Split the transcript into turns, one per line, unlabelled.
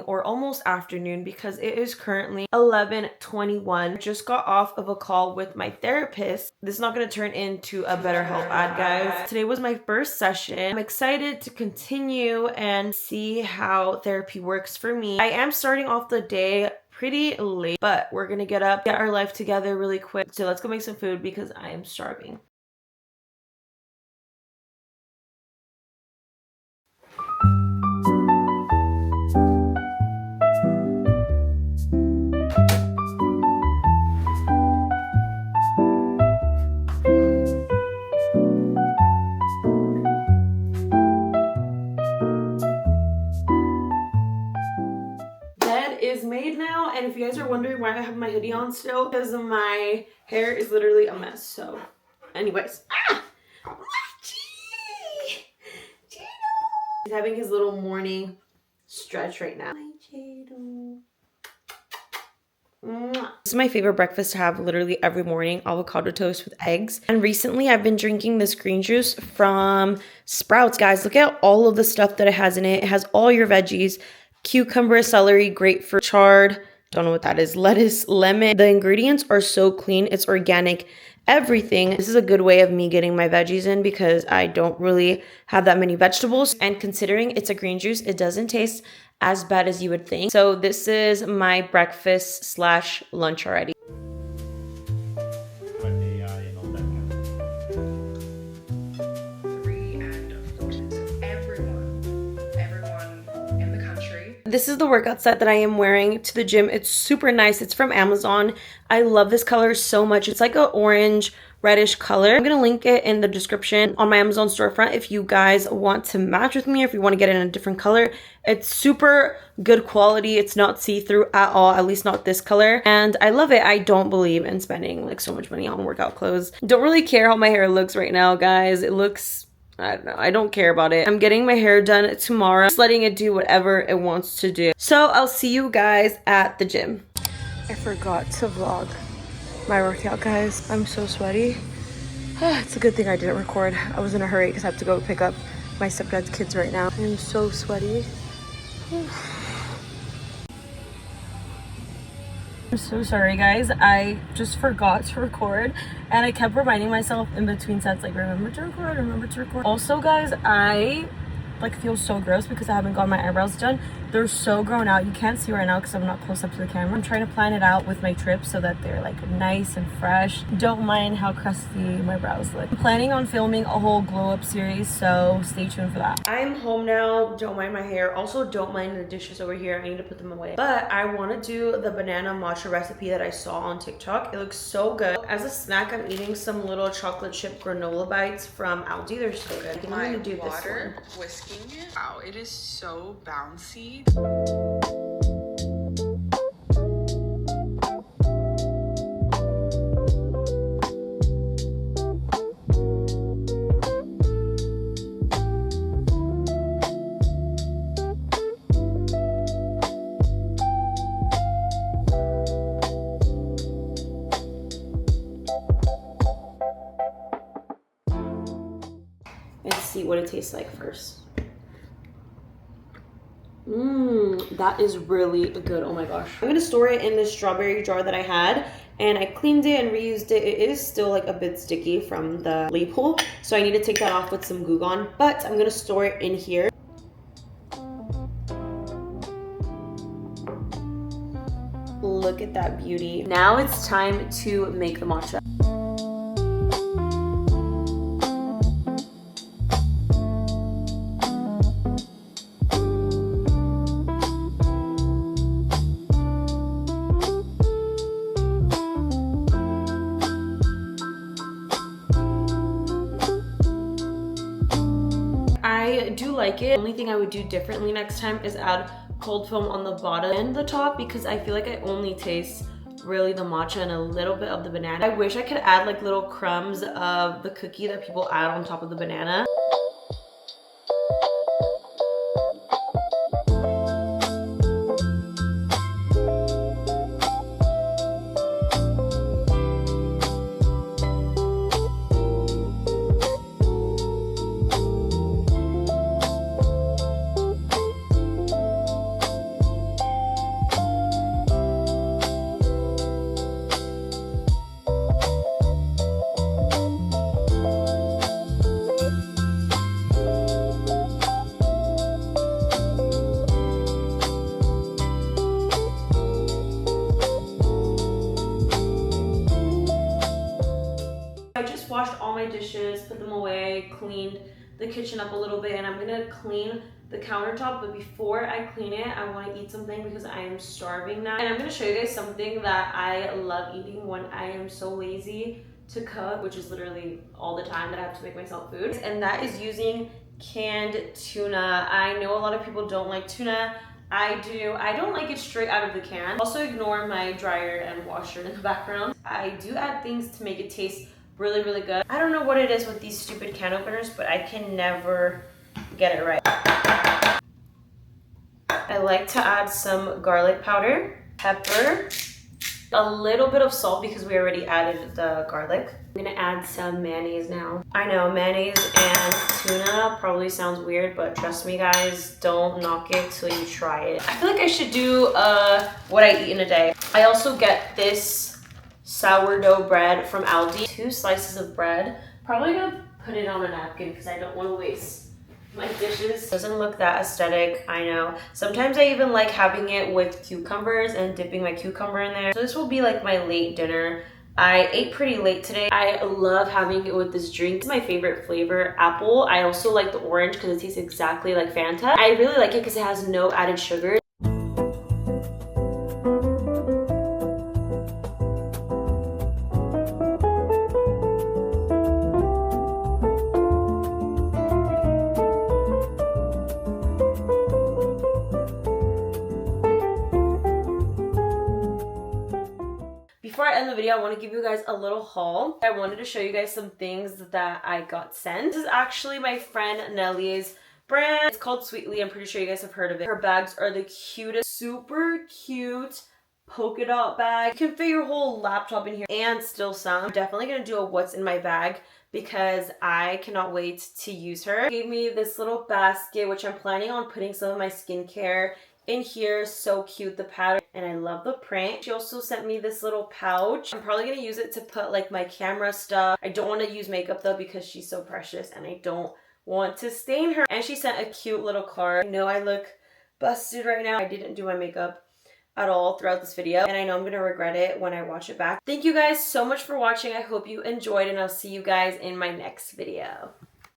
or almost afternoon because it is currently 11:21. Just got off of a call with my therapist. This is not going to turn into a BetterHelp ad, guys. Today was my first session. I'm excited to continue and see how therapy works for me. I am starting off the day pretty late, but we're gonna get up, get our life together really quick. So let's go make some food because I am starving. Is made now, and if you guys are wondering why I have my hoodie on still, because my hair is literally a mess. So anyways, he's having his little morning stretch right now. This is my favorite breakfast to have literally every morning, avocado toast with eggs. And recently I've been drinking this green juice from Sprouts. Guys, look at all of the stuff that it has in it. It has all your veggies: cucumber, celery, grapefruit, chard, don't know what that is, lettuce, lemon. The ingredients are so clean. It's organic, everything. This is a good way of me getting my veggies in because I don't really have that many vegetables. And considering it's a green juice, it doesn't taste as bad as you would think. So this is my breakfast slash lunch already. This is the workout set that I am wearing to the gym. It's super nice. It's from Amazon. I love this color so much. It's like an orange reddish color. I'm gonna link it in the description on my Amazon storefront if you guys want to match with me or if you want to get it in a different color. It's super good quality. It's not see-through at all, at least not this color, and I love it. I don't believe in spending like so much money on workout clothes. Don't really care how my hair looks right now, guys. It looks, I don't know, I don't care about it. I'm getting my hair done tomorrow, just letting it do whatever it wants to do. So I'll see you guys at the gym. I forgot to vlog my workout, guys. I'm so sweaty. It's a good thing I didn't record. I was in a hurry because I have to go pick up my stepdad's kids right now. I'm so sweaty. I'm so sorry, guys. I just forgot to record and I kept reminding myself in between sets, like, remember to record, remember to record. Also, guys, I like feel so gross because I haven't got my eyebrows done. They're so grown out. You can't see right now because I'm not close up to the camera. I'm trying to plan it out with my trip so that they're like nice and fresh. Don't mind how crusty my brows look. I'm planning on filming a whole glow up series, so stay tuned for that. I'm home now. Don't mind my hair. Also, don't mind the dishes over here. I need to put them away. But I want to do the banana matcha recipe that I saw on TikTok. It looks so good. As a snack, I'm eating some little chocolate chip granola bites from Aldi. They're so good. I think I'm gonna do this one.
Whisking it. Wow, it is so bouncy.
Let's see what it tastes like first. That is really good. Oh my gosh. I'm gonna store it in this strawberry jar that I had, and I cleaned it and reused it. It is still like a bit sticky from the label, so I need to take that off with some Goo Gone, but I'm gonna store it in here. Look at that beauty. Now it's time to make the matcha. I do like it. The only thing I would do differently next time is add cold foam on the bottom and the top because I feel like I only taste really the matcha and a little bit of the banana. I wish I could add like little crumbs of the cookie that people add on top of the banana. washed all my dishes, put them away, cleaned the kitchen up a little bit, and I'm gonna clean the countertop. But before I clean it, I want to eat something because I am starving now. And I'm gonna show you guys something that I love eating when I am so lazy to cook, which is literally all the time that I have to make myself food. And that is using canned tuna. I know a lot of people don't like tuna. I do. I don't like it straight out of the can. Also ignore my dryer and washer in the background. I do add things to make it taste really, really good. I don't know what it is with these stupid can openers, but I can never get it right. I like to add some garlic powder, pepper, a little bit of salt because we already added the garlic. I'm gonna add some mayonnaise now. I know mayonnaise and tuna probably sounds weird, but trust me guys, don't knock it till you try it. I feel like I should do what I eat in a day. I also get this sourdough bread from Aldi. 2 slices of bread. Probably gonna put it on a napkin because I don't want to waste my dishes. Doesn't look that aesthetic, I know. Sometimes I even like having it with cucumbers and dipping my cucumber in there. So this will be like my late dinner. I ate pretty late today. I love having it with this drink. It's my favorite flavor, apple. I also like the orange because it tastes exactly like Fanta. I really like it because it has no added sugar. Before I end the video, I want to give you guys a little haul. I wanted to show you guys some things that I got sent. This is actually my friend Nellie's brand. It's called Sweetly. I'm pretty sure you guys have heard of it. Her bags are the cutest, super cute polka dot bag. You can fit your whole laptop in here and still some. I'm definitely going to do a what's in my bag because I cannot wait to use her. She gave me this little basket, which I'm planning on putting some of my skincare in here. So cute, the pattern, and I love the print. She also sent me this little pouch. I'm probably gonna use it to put like my camera stuff. I don't want to use makeup though because she's so precious and I don't want to stain her. And she sent a cute little card. I know I look busted right now. I didn't do my makeup at all throughout this video and I know I'm gonna regret it when I watch it back. Thank you guys so much for watching. I hope you enjoyed and I'll see you guys in my next video.